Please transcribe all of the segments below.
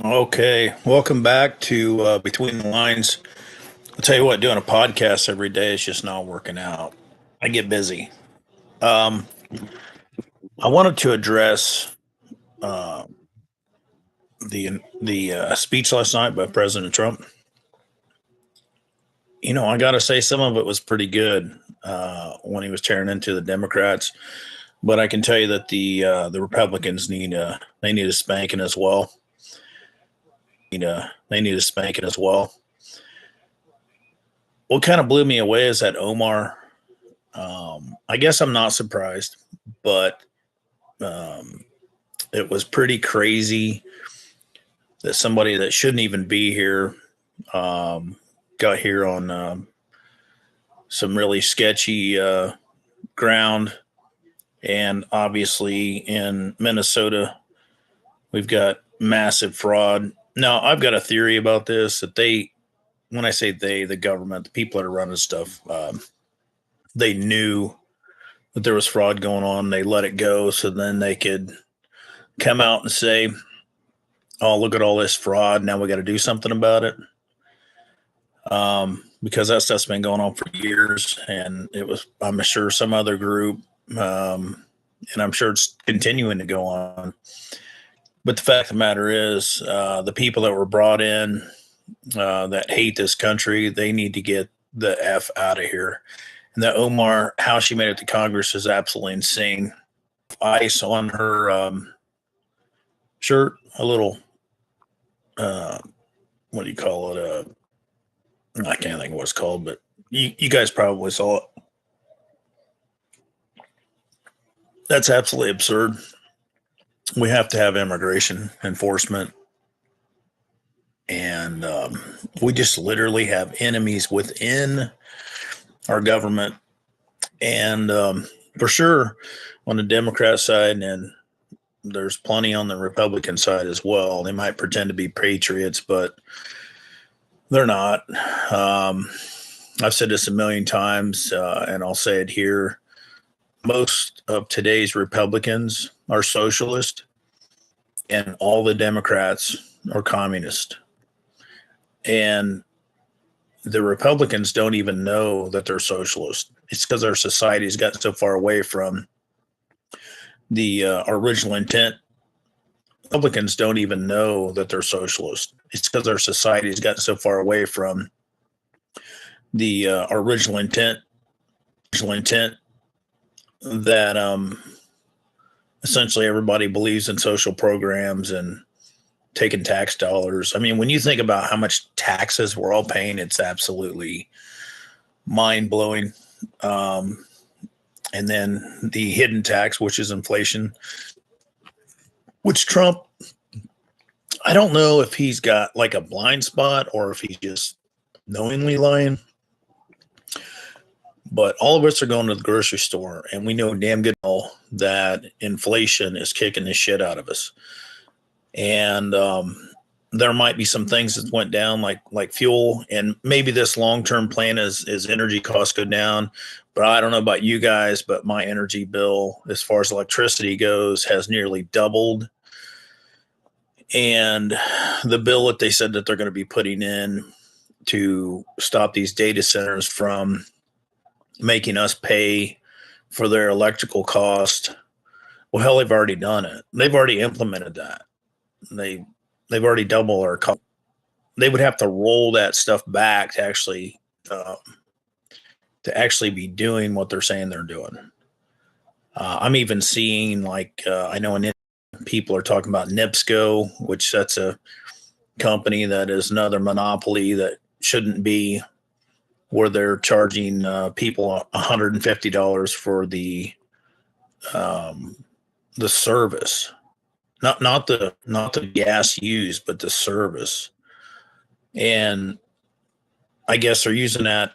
Okay, welcome back to Between the Lines. I'll tell you what, doing a podcast every day is just not working out. I get busy. Um, I wanted to address uh, the speech last night by President Trump. I got to say, some of it was pretty good when he was tearing into the Democrats. But I can tell you that the Republicans need a spanking as well. They need a spanking as well. What kind of blew me away is that Omar. I guess I'm not surprised, but um, it was pretty crazy that somebody that shouldn't even be here um, got here on some really sketchy ground. And obviously, in Minnesota, we've got massive fraud. Now, I've got a theory about this that when I say they, the government, the people that are running stuff, they knew that there was fraud going on. They let it go so then they could come out and say, "Oh, look at all this fraud. Now we got to do something about it." Because that stuff's been going on for years, and I'm sure some other group, and I'm sure it's continuing to go on. But the fact of the matter is, the people that were brought in that hate this country, they need to get the F out of here. And that Omar, how she made it to Congress is absolutely insane. Ice on her shirt, a little, uh, what do you call it? I can't think of what it's called, but you guys probably saw it. That's absolutely absurd. We have to have immigration enforcement, and we just literally have enemies within our government, and for sure on the Democrat side, and there's plenty on the Republican side as well. They might pretend to be patriots, but they're not. Um, I've said this a million times, and I'll say it here. Most of today's Republicans are socialist, and all the Democrats are communist. And the Republicans don't even know that they're socialist. It's because our society's gotten so far away from the original intent. Republicans don't even know that they're socialist. It's because our society's gotten so far away from the original intent. Original intent that essentially everybody believes in social programs and taking tax dollars. I mean, when you think about how much taxes we're all paying, it's absolutely mind blowing. Um, and then the hidden tax, which is inflation, which Trump, I don't know if he's got like a blind spot or if he's just knowingly lying. But all of us are going to the grocery store, and we know damn good well that inflation is kicking the shit out of us. And there might be some things that went down, like fuel, and maybe this long term plan is energy costs go down. But I don't know about you guys, but my energy bill, as far as electricity goes, has nearly doubled. And the bill that they said that they're going to be putting in to stop these data centers from making us pay for their electrical cost. Well, hell, they've already done it. They've already implemented that. They've already doubled our cost. They would have to roll that stuff back uh, to actually be doing what they're saying they're doing. I'm even seeing I know people are talking about NIPSCO, which that's a company that is another monopoly that shouldn't be, where they're charging people $150 for the service, not the gas used, but the service. And I guess they're using that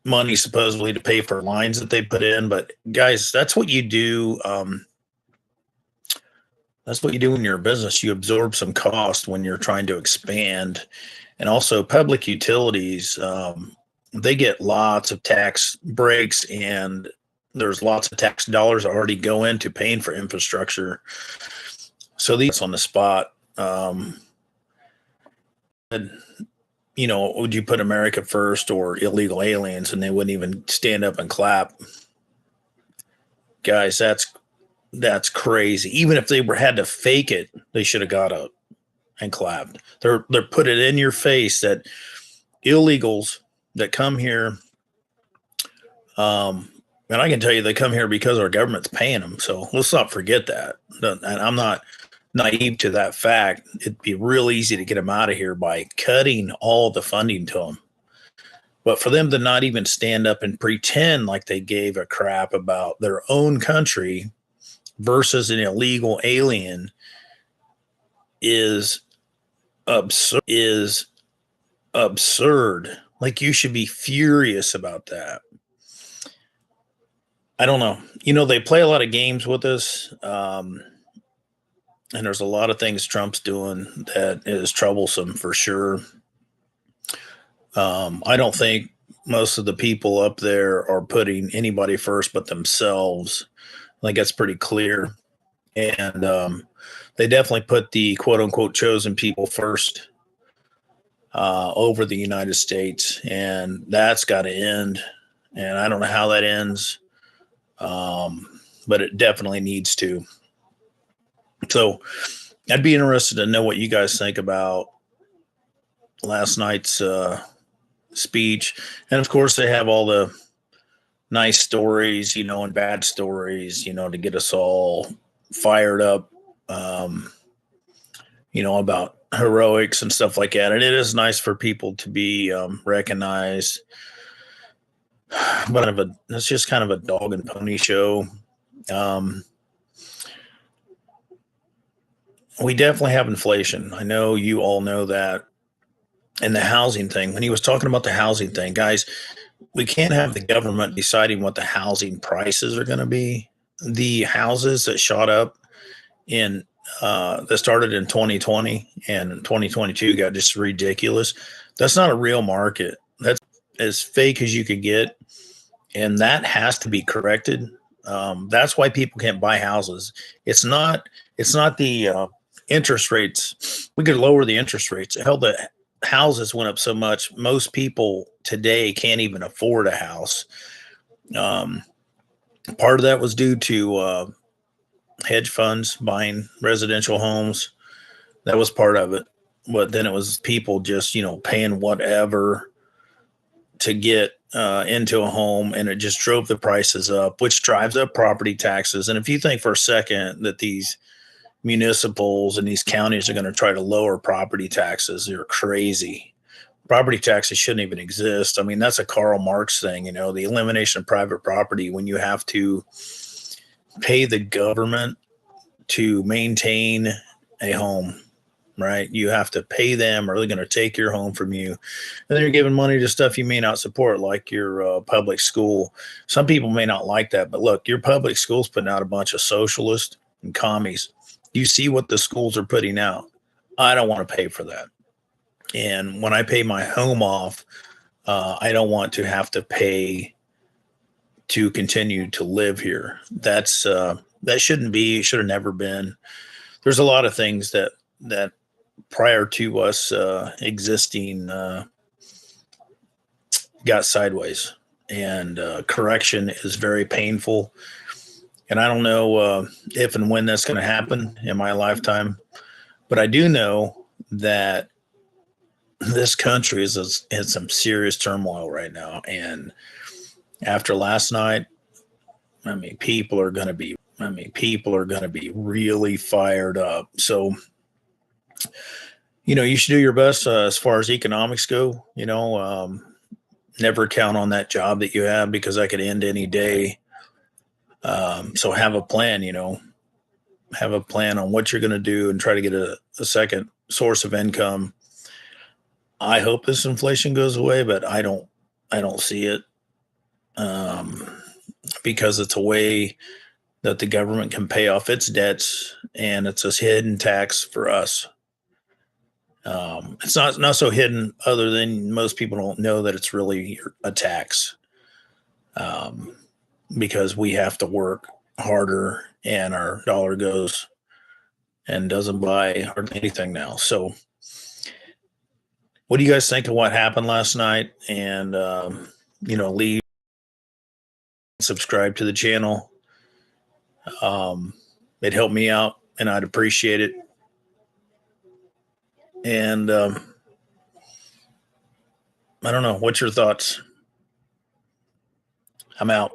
money supposedly to pay for lines that they put in. But guys, that's what you do. That's what you do in your business. You absorb some cost when you're trying to expand. And also public utilities, they get lots of tax breaks, and there's lots of tax dollars already go into paying for infrastructure. So these on the spot. would you put America first or illegal aliens? And they wouldn't even stand up and clap. Guys, that's crazy. Even if they had to fake it, they should have got up and clapped. They're put it in your face that illegals that come here, and I can tell you they come here because our government's paying them. So let's not forget that. And I'm not naive to that fact. It'd be real easy to get them out of here by cutting all the funding to them. But for them to not even stand up and pretend like they gave a crap about their own country versus an illegal alien is absurd. Like, you should be furious about that. I don't know. They play a lot of games with us. And there's a lot of things Trump's doing that is troublesome for sure. I don't think most of the people up there are putting anybody first but themselves. I think that's pretty clear. And they definitely put the quote unquote chosen people first over the United States. And that's got to end. And I don't know how that ends, but it definitely needs to. So I'd be interested to know what you guys think about last night's speech. And of course, they have all the nice stories, and bad stories, to get us all fired up, about heroics and stuff like that. And it is nice for people to be recognized. But it's just kind of a dog and pony show. We definitely have inflation. I know you all know that. And the housing thing, when he was talking about the housing thing, guys, we can't have the government deciding what the housing prices are going to be. The houses that shot up that started in 2020 and 2022 got just ridiculous. That's not a real market. That's as fake as you could get. And that has to be corrected. That's why people can't buy houses. It's not the interest rates. We could lower the interest rates. Hell, the houses went up so much. Most people today can't even afford a house. Part of that was due to hedge funds buying residential homes. That was part of it. But then it was people just, paying whatever to get into a home, and it just drove the prices up, which drives up property taxes. And if you think for a second that these municipals and these counties are going to try to lower property taxes, you're crazy. Property taxes shouldn't even exist. I mean, that's a Karl Marx thing, the elimination of private property. When you have to pay the government to maintain a home, right? You have to pay them, or they're going to take your home from you. And then you're giving money to stuff you may not support, like your public school. Some people may not like that, but look, your public school's putting out a bunch of socialists and commies. You see what the schools are putting out. I don't want to pay for that. And when I pay my home off, I don't want to have to pay to continue to live here. That shouldn't be, should have never been. There's a lot of things that prior to us existing got sideways, and correction is very painful. And I don't know if and when that's going to happen in my lifetime, but I do know that this country is in some serious turmoil right now. And after last night, people are going to be really fired up. So, you should do your best as far as economics go. Never count on that job that you have, because that could end any day. So have a plan, have a plan on what you're going to do, and try to get a second source of income. I hope this inflation goes away, but I don't see it, because it's a way that the government can pay off its debts, and it's a hidden tax for us. It's not so hidden, other than most people don't know that it's really a tax, because we have to work harder, and our dollar goes and doesn't buy hardly anything now. So what do you guys think of what happened last night? And, leave, subscribe to the channel. It helped me out and I'd appreciate it. And I don't know. What's your thoughts? I'm out.